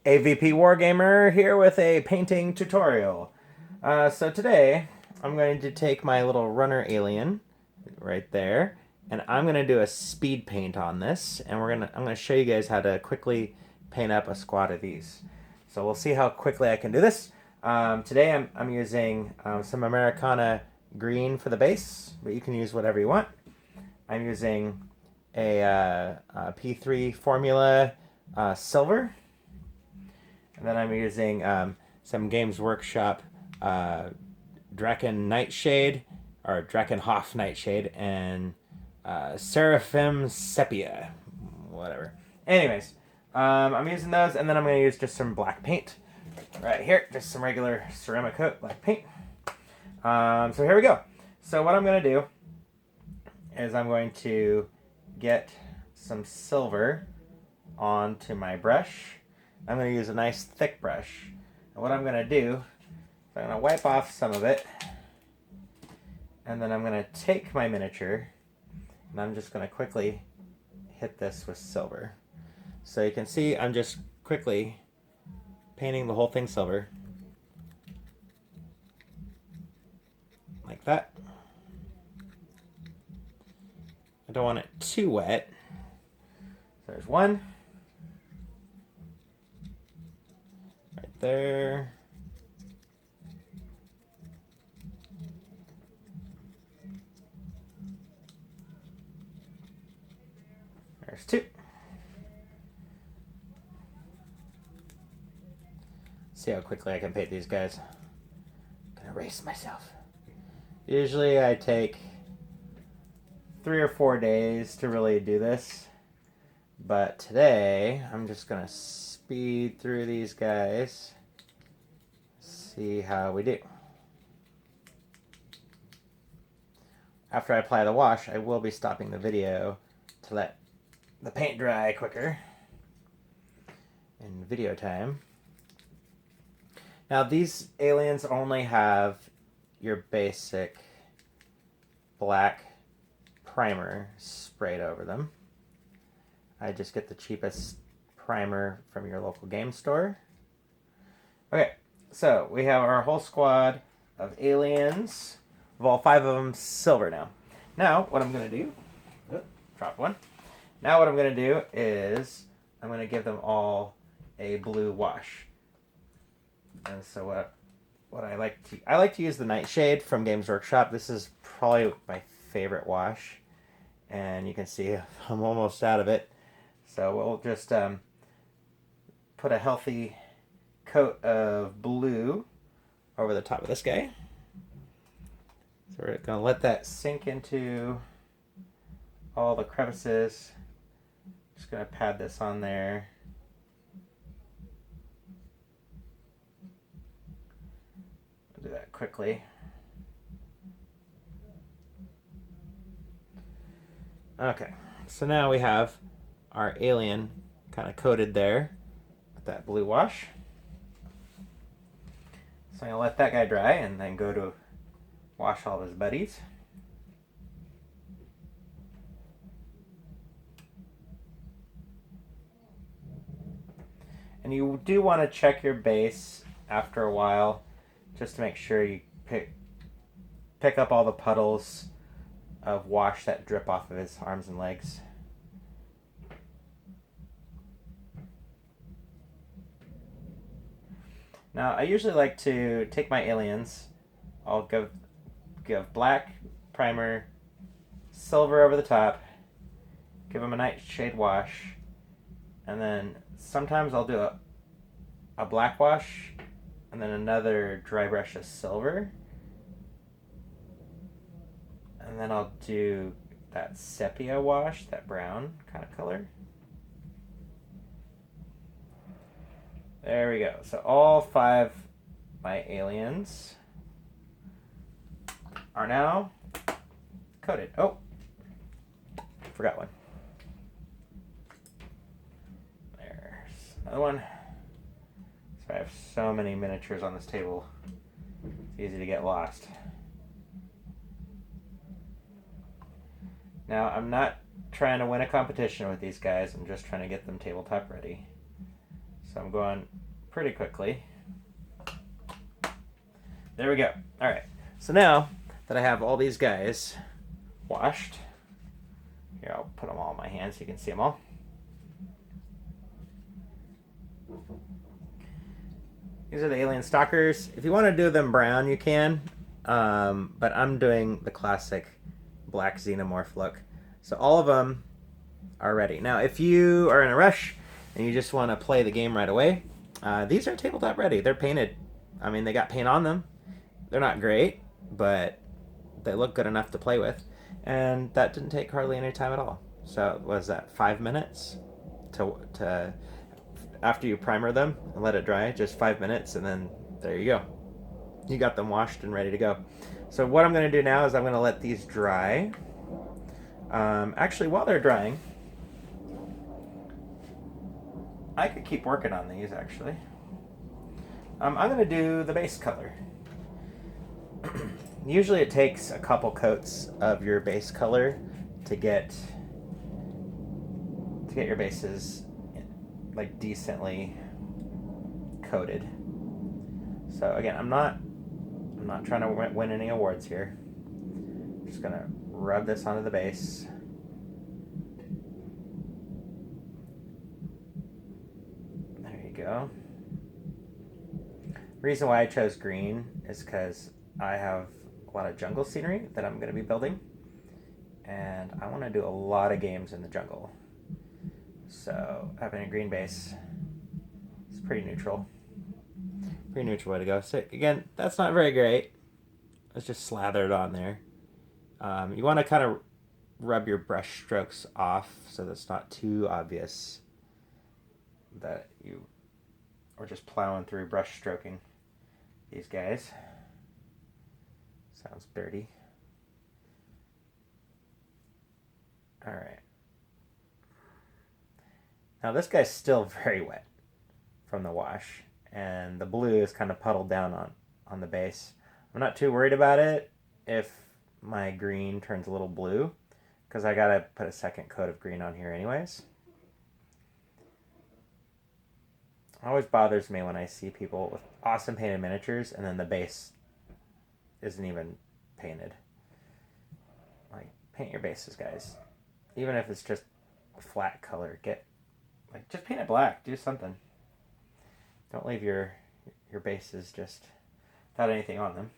AVP Wargamer here with a painting tutorial. So today I'm going to take my little runner alien right there, and I'm going to do a speed paint on this, and I'm going to show you guys how to quickly paint up a squad of these. So we'll see how quickly I can do this. Today I'm using some Americana green for the base, but you can use whatever you want. I'm using a P3 formula silver. And then I'm using some Games Workshop Draken Nightshade, or Drakenhof Nightshade, and Seraphim Sepia, whatever. Anyways, I'm using those, and then I'm going to use just some black paint right here, just some regular ceramic coat black paint. So here we go. So what I'm going to do is I'm going to get some silver onto my brush. I'm going to use a nice thick brush. And what I'm going to do is I'm going to wipe off some of it. And then I'm going to take my miniature and I'm just going to quickly hit this with silver. So you can see I'm just quickly painting the whole thing silver. Like that. I don't want it too wet. So there's one. Right there. There's two. See how quickly I can paint these guys. I'm gonna race myself. Usually I take 3 or 4 days to really do this, but today I'm just gonna speed through these guys, see how we do. After I apply the wash, I will be stopping the video to let the paint dry quicker in video time. Now these aliens only have your basic black primer sprayed over them. I just get the cheapest primer from your local game store. Okay, so we have our whole squad of aliens, of all 5 of them silver now. Now, what I'm going to do, drop one. Now what I'm going to do is I'm going to give them all a blue wash. And so what I like to use the Nightshade from Games Workshop. This is probably my favorite wash, and you can see I'm almost out of it. So we'll just put a healthy coat of blue over the top of this guy. So we're going to let that sink into all the crevices. Just going to pad this on there. I'll do that quickly. Okay, so now we have our alien kind of coated there with that blue wash. So I'm going to let that guy dry and then go to wash all of his buddies. And you do want to check your base after a while just to make sure you pick up all the puddles of wash that drip off of his arms and legs. Now I usually like to take my aliens, I'll give black primer, silver over the top, give them a nightshade wash, and then sometimes I'll do a black wash and then another dry brush of silver. And then I'll do that sepia wash, that brown kind of color. There we go. So all 5 my aliens are now coated. Oh, forgot one. There's another one. So I have so many miniatures on this table. It's easy to get lost. Now, I'm not trying to win a competition with these guys. I'm just trying to get them tabletop ready. So I'm going pretty quickly. There we go. All right. So now that I have all these guys washed, here, I'll put them all in my hand so you can see them all. These are the alien stalkers. If you want to do them brown, you can. But I'm doing the classic black xenomorph look. So all of them are ready. Now, if you are in a rush and you just want to play the game right away, these are tabletop ready. They're painted. I mean, they got paint on them. They're not great, but they look good enough to play with. And that didn't take hardly any time at all. So was that 5 minutes to after you primer them and let it dry, just 5 minutes, and then there you go. You got them washed and ready to go. So what I'm going to do now is I'm going to let these dry. Actually, while they're drying, I could keep working on these, actually. I'm going to do the base color. Usually it takes a couple coats of your base color to get your bases like decently coated. So again, I'm not trying to win any awards here. I'm just gonna rub this onto the base. There you go. The reason why I chose green is because I have a lot of jungle scenery that I'm going to be building, and I want to do a lot of games in the jungle. So having a green base is pretty neutral. Pretty neutral way to go. So again, that's not very great. It's just slathered on there. You want to kind of rub your brush strokes off so that it's not too obvious that you are just plowing through brush stroking these guys. Sounds dirty. All right. Now this guy's still very wet from the wash, and the blue is kind of puddled down on the base. I'm not too worried about it if my green turns a little blue, because I gotta put a second coat of green on here anyways. It always bothers me when I see people with awesome painted miniatures and then the base isn't even painted. Like, paint your bases, guys. Even if it's just a flat color, just paint it black. Do something. Don't leave your bases just without anything on them.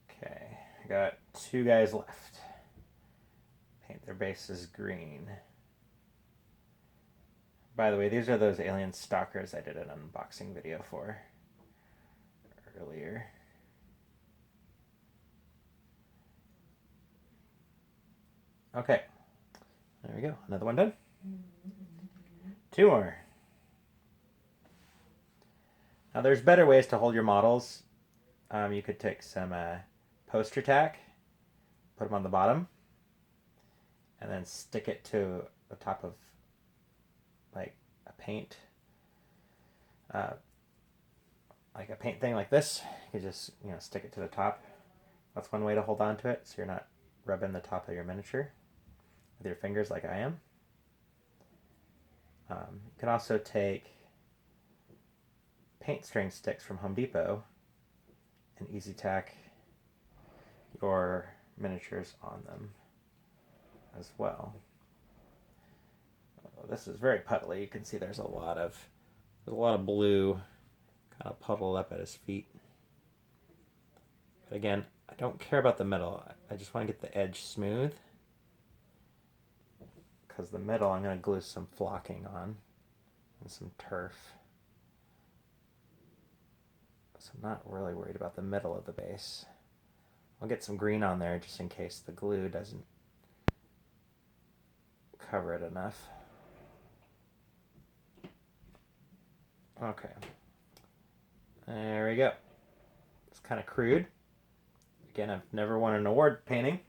Okay, I got 2 guys left. Paint their bases green. By the way, these are those alien stalkers I did an unboxing video for earlier. Okay, there we go. Another one done. 2 more. Now there's better ways to hold your models. You could take some poster tack, put them on the bottom, and then stick it to the top of like a paint, like a paint thing like this. You just stick it to the top. That's one way to hold on to it, so you're not rubbing the top of your miniature with your fingers like I am. You can also take paint string sticks from Home Depot and easy tack your miniatures on them as well. This is very puddly. You can see there's a lot of blue kind of puddled up at his feet. But again, I don't care about the middle. I just want to get the edge smooth, because the middle I'm going to glue some flocking on and some turf. So I'm not really worried about the middle of the base. I'll get some green on there just in case the glue doesn't cover it enough. Okay. There we go. It's kind of crude. Again, I've never won an award painting.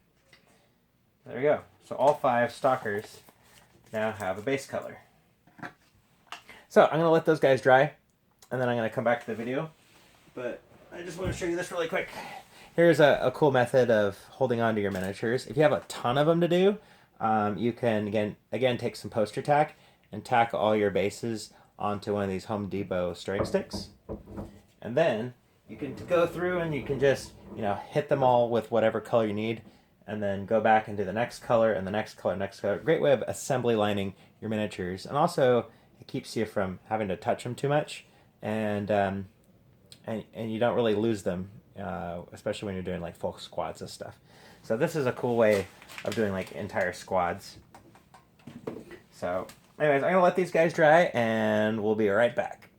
There we go. So all 5 stalkers now have a base color. So I'm going to let those guys dry, and then I'm going to come back to the video. But I just want to show you this really quick. here's a cool method of holding on to your miniatures. If you have a ton of them to do, you can again take some poster tack and tack all your bases onto one of these Home Depot strike sticks, and then you can go through and you can just hit them all with whatever color you need, and then go back and do the next color and the next color, next color. Great way of assembly lining your miniatures, and also it keeps you from having to touch them too much, and and you don't really lose them, especially when you're doing like full squads and stuff. So this is a cool way of doing like entire squads. So anyways, I'm gonna let these guys dry and we'll be right back.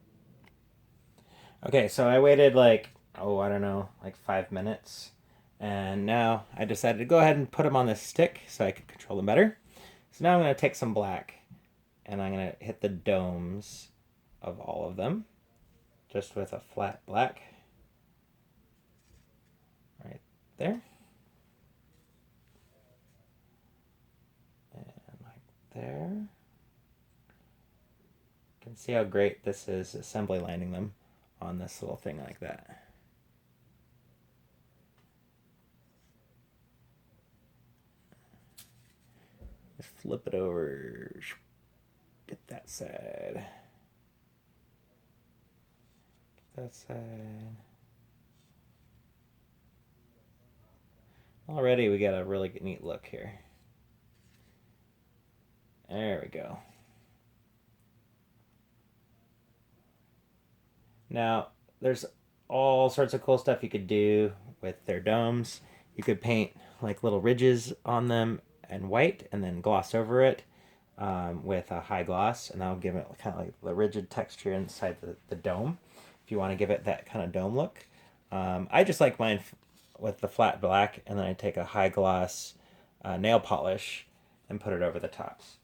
Okay, so I waited like, I don't know, like 5 minutes. And now I decided to go ahead and put them on this stick so I could control them better. So now I'm going to take some black and I'm going to hit the domes of all of them just with a flat black right there. And like there. You can see how great this is assembly lining them on this little thing like that. Just flip it over. Get that side. Get that side. Already we got a really neat look here. There we go. Now, there's all sorts of cool stuff you could do with their domes. You could paint like little ridges on them in white and then gloss over it with a high gloss, and that'll give it kind of like the rigid texture inside the dome if you want to give it that kind of dome look. I just like mine with the flat black, and then I take a high gloss nail polish and put it over the tops.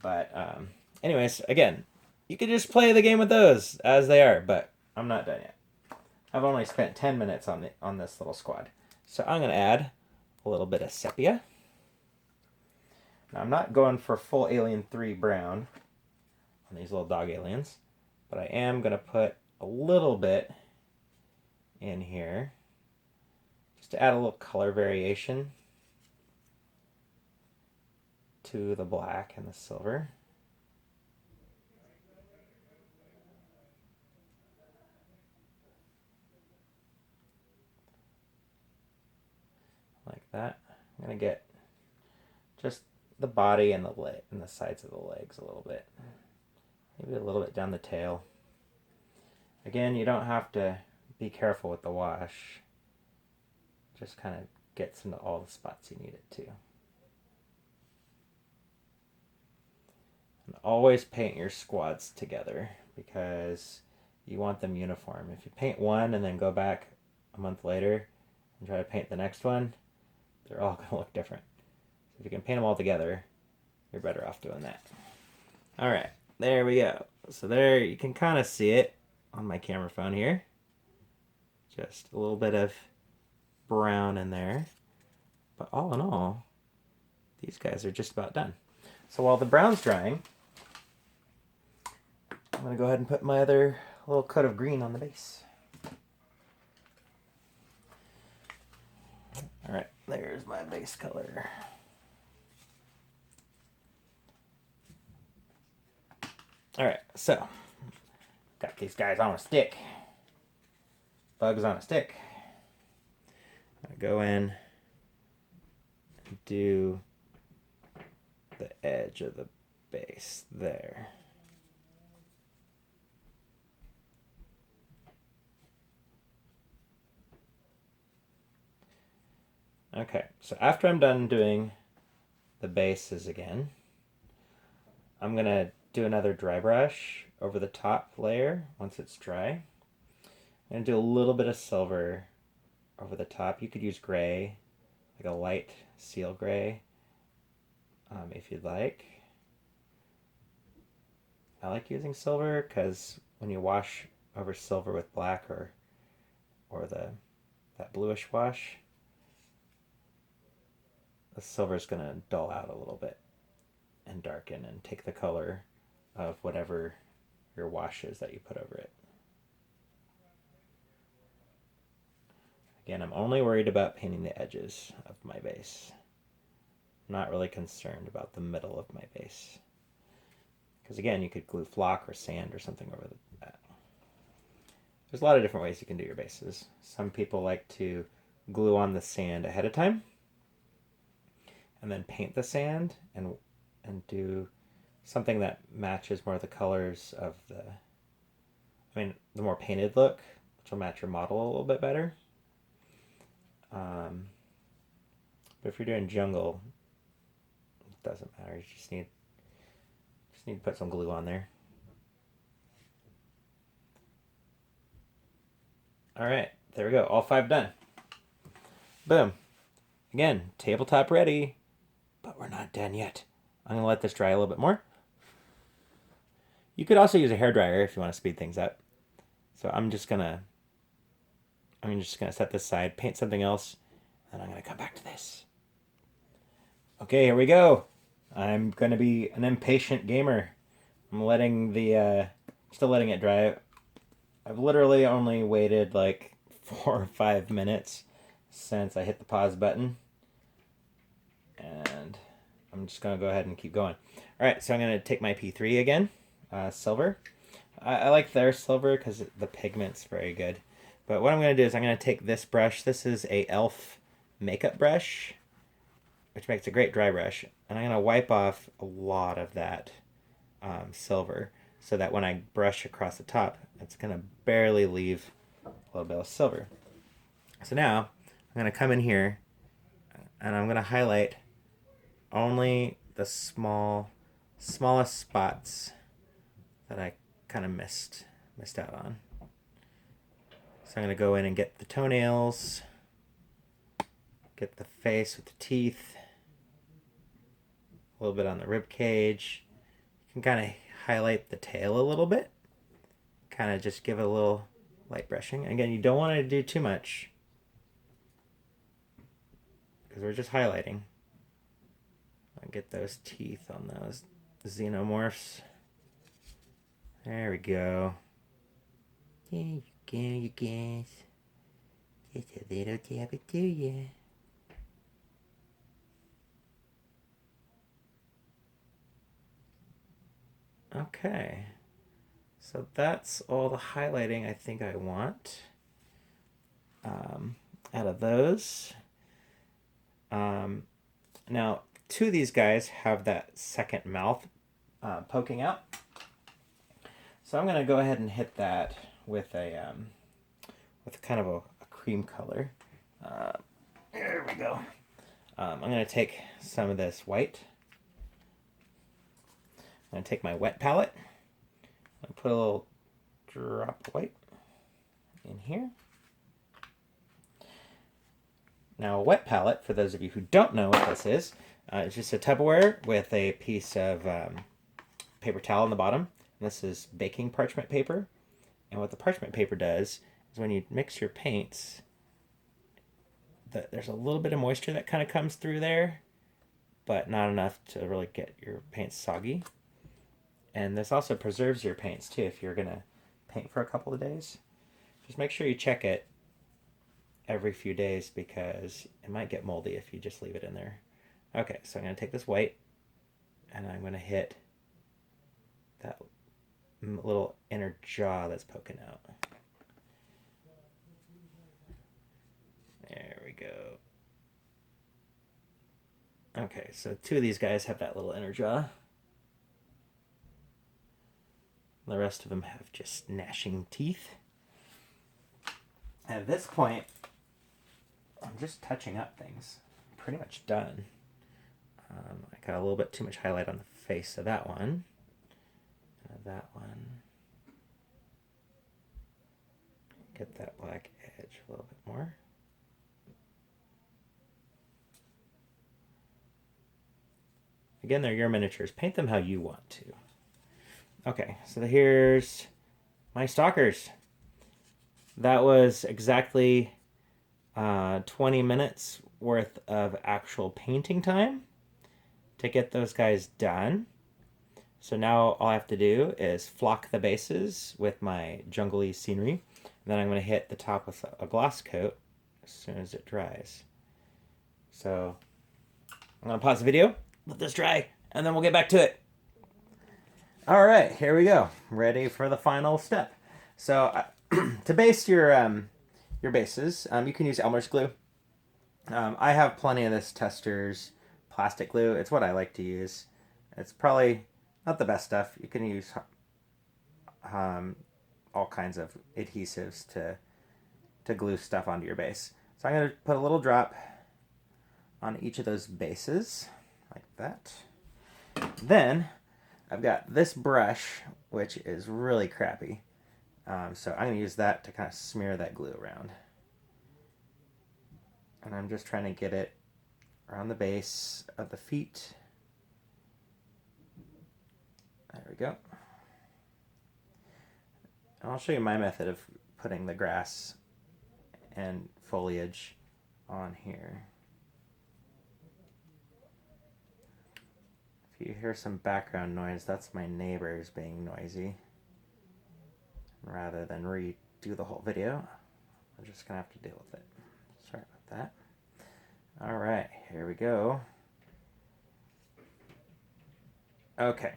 But anyways, again, you could just play the game with those as they are, but I'm not done yet. I've only spent 10 minutes on this little squad. So I'm going to add a little bit of sepia. Now I'm not going for full Alien 3 brown on these little dog aliens, but I am going to put a little bit in here just to add a little color variation to the black and the silver. Like that. I'm going to get just the body and the sides of the legs a little bit. Maybe a little bit down the tail. Again, you don't have to be careful with the wash. Just kind of gets into all the spots you need it to. And always paint your squads together because you want them uniform. If you paint one and then go back a month later and try to paint the next one, they're all going to look different. So if you can paint them all together, you're better off doing that. All right, there we go. So there, you can kind of see it on my camera phone here. Just a little bit of brown in there. But all in all, these guys are just about done. So while the brown's drying, I'm going to go ahead and put my other little coat of green on the base. All right, there's my base color. All right, so got these guys on a stick. Bugs on a stick. I go in and do the edge of the base there. Okay, so after I'm done doing the bases again, I'm going to do another dry brush over the top layer once it's dry. I'm going to do a little bit of silver over the top. You could use gray, like a light seal gray, if you'd like. I like using silver because when you wash over silver with black or that bluish wash, the silver is going to dull out a little bit and darken and take the color of whatever your wash is that you put over it. Again, I'm only worried about painting the edges of my base. I'm not really concerned about the middle of my base. Because again, you could glue flock or sand or something over that. There's a lot of different ways you can do your bases. Some people like to glue on the sand ahead of time and then paint the sand and do something that matches more of the colors of the more painted look, which will match your model a little bit better. But if you're doing jungle, it doesn't matter. You just need to put some glue on there. All right, there we go. All 5 done. Boom. Again, tabletop ready, but we're not done yet. I'm gonna let this dry a little bit more. You could also use a hairdryer if you want to speed things up. So I'm just gonna set this aside, paint something else, and I'm gonna come back to this. Okay, here we go. I'm gonna be an impatient gamer. I'm still letting it dry. I've literally only waited like 4 or 5 minutes since I hit the pause button. And I'm just going to go ahead and keep going. All right, so I'm going to take my P3 again, silver. I like their silver because the pigment's very good. But what I'm going to do is I'm going to take this brush. This is a e.l.f. makeup brush, which makes a great dry brush. And I'm going to wipe off a lot of that silver so that when I brush across the top, it's going to barely leave a little bit of silver. So now I'm going to come in here and I'm going to highlight only the smallest spots that I kind of missed out on. So I'm going to go in and get the toenails, get the face with the teeth, a little bit on the rib cage. You can kind of highlight the tail a little bit, kind of just give it a little light brushing. Again, you don't want to do too much because we're just highlighting. I'll get those teeth on those xenomorphs. There we go. There you go, you guys. Just a little dab it to you. Okay. So that's all the highlighting I think I want out of those. Now, 2 of these guys have that second mouth poking out. So I'm going to go ahead and hit that with with kind of a cream color. There we go. I'm going to take some of this white. I'm going to take my wet palette and put a little drop of white in here. Now, a wet palette, for those of you who don't know what this is, it's just a Tupperware with a piece of paper towel on the bottom. And this is baking parchment paper. And what the parchment paper does is when you mix your paints, there's a little bit of moisture that kind of comes through there, but not enough to really get your paints soggy. And this also preserves your paints too if you're going to paint for a couple of days. Just make sure you check it every few days because it might get moldy if you just leave it in there. Okay, so I'm going to take this white and I'm going to hit that little inner jaw that's poking out. There we go. Okay, so 2 of these guys have that little inner jaw. The rest of them have just gnashing teeth. At this point, I'm just touching up things. I'm pretty much done. I got a little bit too much highlight on the face of that one. That one. Get that black edge a little bit more. Again, they're your miniatures. Paint them how you want to. Okay, so here's my Stalkers. That was exactly 20 minutes worth of actual painting time to get those guys done. So now all I have to do is flock the bases with my jungly scenery. And then I'm going to hit the top with a gloss coat as soon as it dries. So I'm going to pause the video, let this dry, and then we'll get back to it. All right, here we go. Ready for the final step. So to base your bases, you can use Elmer's glue. I have plenty of this Tester's plastic glue. It's what I like to use. It's probably not the best stuff. You can use all kinds of adhesives to glue stuff onto your base. So I'm going to put a little drop on each of those bases, like that. Then I've got this brush, which is really crappy. So I'm going to use that to kind of smear that glue around. And I'm just trying to get it around the base of the feet. There we go. And I'll show you my method of putting the grass and foliage on here. If you hear some background noise, that's my neighbors being noisy. Rather than redo the whole video, I'm just gonna have to deal with it. Sorry about that. All right, here we go. Okay,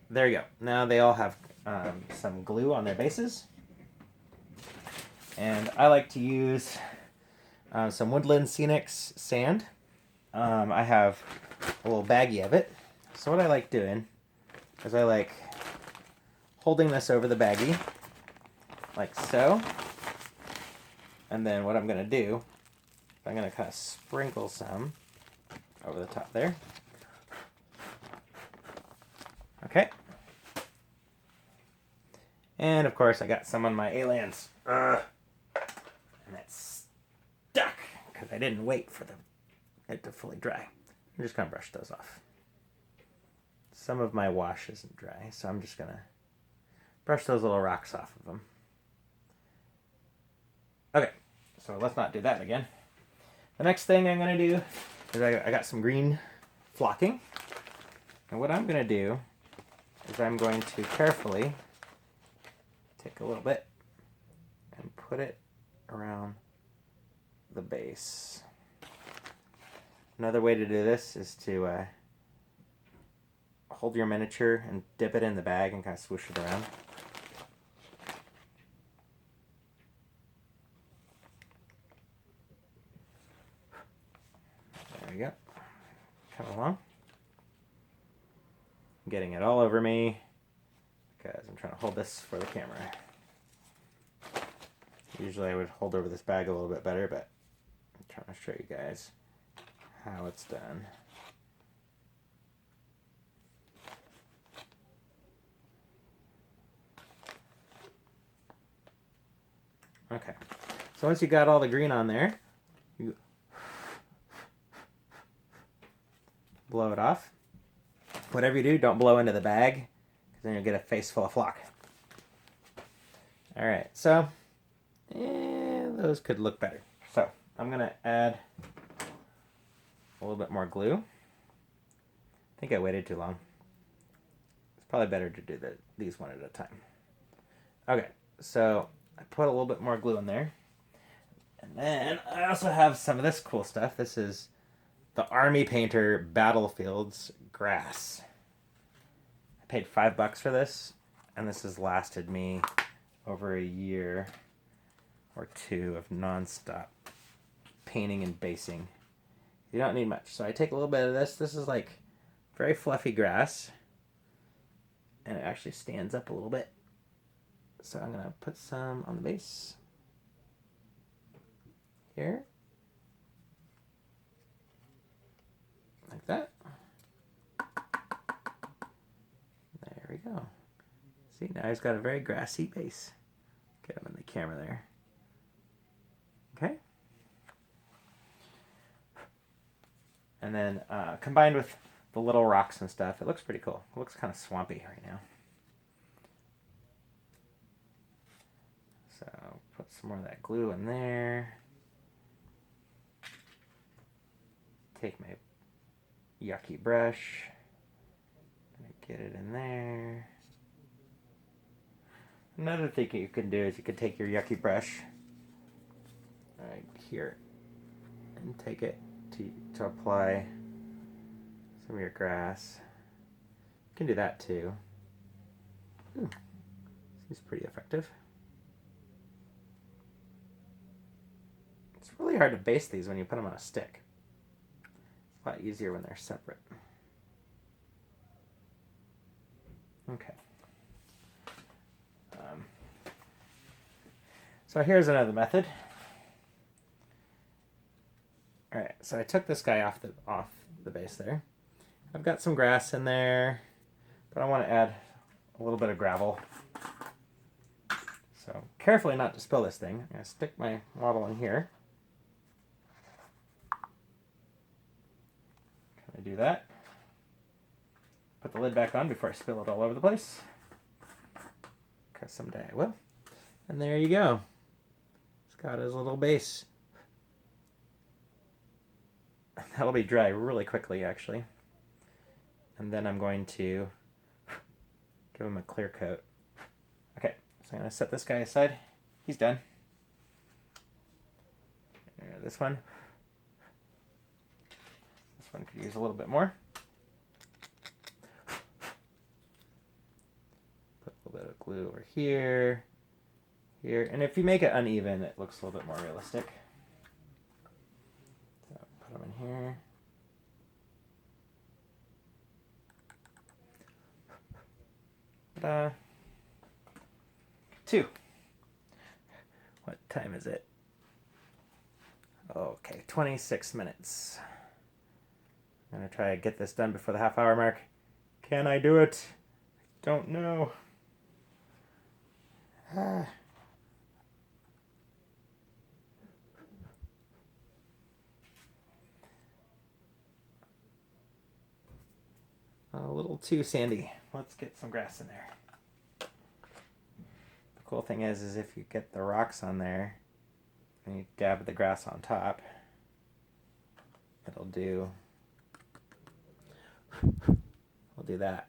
there you go. Now they all have some glue on their bases. And I like to use some Woodland Scenics sand. I have a little baggie of it. So what I like doing is I like holding this over the baggie, like so. And then what I'm going to do, I'm going to kind of sprinkle some over the top there. Okay. And of course I got some on my aliens. And it's stuck because I didn't wait for it to fully dry. I'm just going to brush those off. Some of my wash isn't dry, so I'm just going to brush those little rocks off of them. Okay, so let's not do that again. The next thing I'm going to do is I got some green flocking. And what I'm going to do is I'm going to carefully take a little bit and put it around the base. Another way to do this is to hold your miniature and dip it in the bag and kind of swoosh it around. There we go. Come along. I'm getting it all over me because I'm trying to hold this for the camera. Usually I would hold over this bag a little bit better, but I'm trying to show you guys how it's done. Okay, so once you got all the green on there, you blow it off. Whatever you do, don't blow into the bag, because then you'll get a face full of flock. Alright, so those could look better. So I'm going to add a little bit more glue. I think I waited too long. It's probably better to do these one at a time. Okay, so I put a little bit more glue in there. And then I also have some of this cool stuff. This is the Army Painter Battlefields grass. I paid $5 for this, and this has lasted me over a year or two of non-stop painting and basing. You don't need much. So I take a little bit of this. This is like very fluffy grass, and it actually stands up a little bit. So I'm going to put some on the base here, like that. There we go. See, now he's got a very grassy base. Get him in the camera there. Okay. And then combined with the little rocks and stuff, it looks pretty cool. It looks kind of swampy right now. So put some more of that glue in there. Take my yucky brush. Get it in there. Another thing you can do is you can take your yucky brush right here and take it to apply some of your grass. You can do that too. Ooh, seems pretty effective. It's really hard to baste these when you put them on a stick. It's a lot easier when they're separate. Okay. So here's another method. All right, so I took this guy off the base there. I've got some grass in there, but I want to add a little bit of gravel. So carefully not to spill this thing. I'm going to stick my model in here. Can I do that? Put the lid back on before I spill it all over the place. Because someday I will. And there you go. It's got his little base. That'll be dry really quickly, actually. And then I'm going to give him a clear coat. Okay, so I'm going to set this guy aside. He's done. This one could use a little bit more. Put a little bit of glue over here, and if you make it uneven, it looks a little bit more realistic. So put them in here. Ta-da. 2. What time is it? Okay, 26 minutes. I'm going to try to get this done before the half-hour mark. Can I do it? Don't know. A little too sandy. Let's get some grass in there. The cool thing is if you get the rocks on there and you dab the grass on top, it'll do that.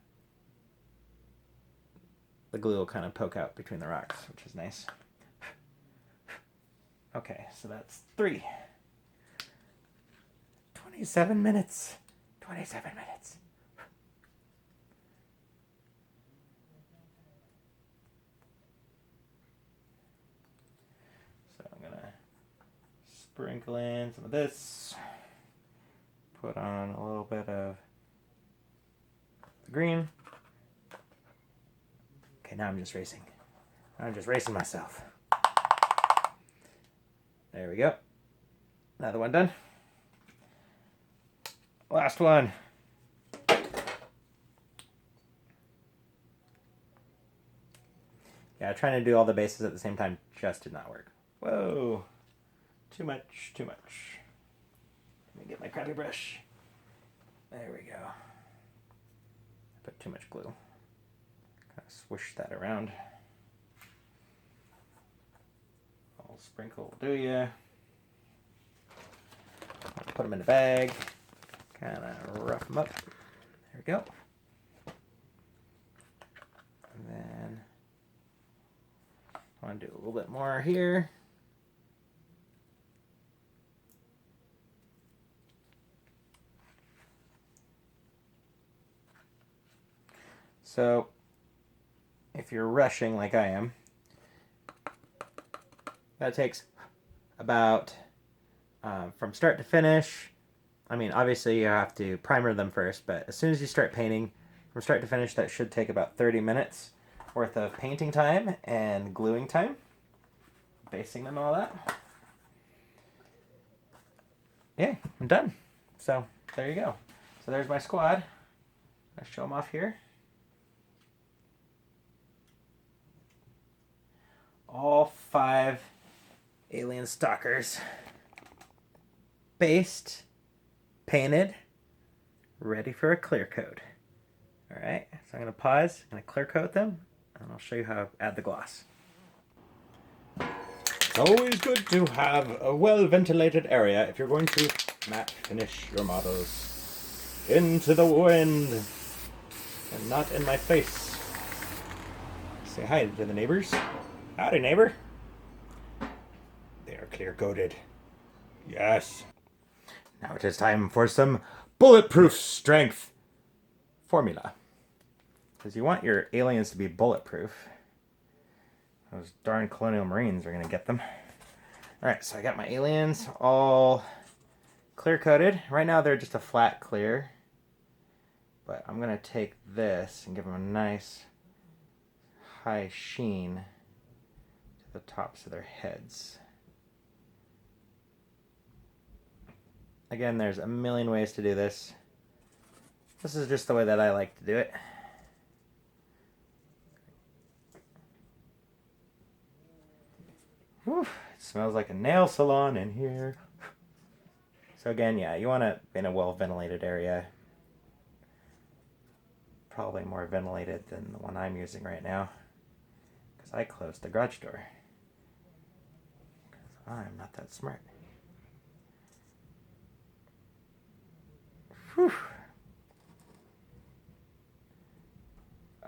The glue will kind of poke out between the rocks, which is nice. Okay, so that's 3. 27 minutes. 27 minutes. So I'm going to sprinkle in some of this. Put on a little bit of the green. Okay, now I'm just racing. I'm just racing myself. There we go. Another one done. Last one. Yeah, trying to do all the bases at the same time just did not work. Whoa. Too much, too much. Let me get my crappy brush. There we go. I put too much glue. Kind of swoosh that around. A little sprinkle will do ya. Put them in the bag. Kind of rough them up. There we go. And then I want to do a little bit more here. So if you're rushing like I am, that takes about, from start to finish, I mean, obviously you have to primer them first, but as soon as you start painting, from start to finish, that should take about 30 minutes worth of painting time and gluing time, basing them and all that. Yeah, I'm done. So there you go. So there's my squad. I'll show them off here. All 5 alien stalkers. Based, painted, ready for a clear coat. Alright, so I'm going to pause, I'm going to clear coat them, and I'll show you how to add the gloss. It's always good to have a well-ventilated area if you're going to matte finish your models. Into the wind, and not in my face. Say hi to the neighbors. Howdy, neighbor. They are clear coated. Yes. Now it is time for some bulletproof strength formula. Because you want your aliens to be bulletproof. Those darn colonial marines are going to get them. Alright, so I got my aliens all clear coated. Right now they're just a flat clear. But I'm going to take this and give them a nice high sheen to the tops of their heads. Again, there's a million ways to do this. This is just the way that I like to do it. Whew, it smells like a nail salon in here. So again, yeah, you want to be in a well-ventilated area. Probably more ventilated than the one I'm using right now. Because I closed the garage door. Because I'm not that smart. Whew.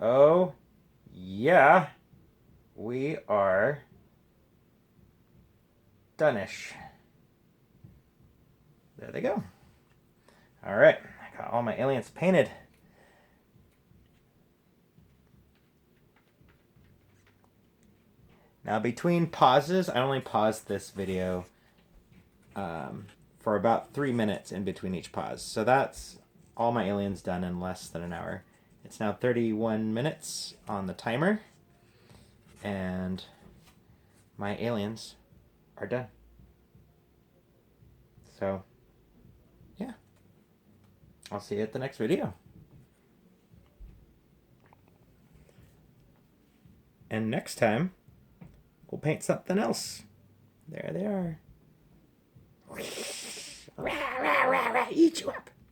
Oh, yeah. We are done-ish. There they go. All right, I got all my aliens painted. Now between pauses, I only paused this video for about 3 minutes in between each pause. So that's all my aliens done in less than an hour. It's now 31 minutes on the timer. And my aliens are done. So, yeah. I'll see you at the next video. And next time, we'll paint something else. There they are. Eat you up.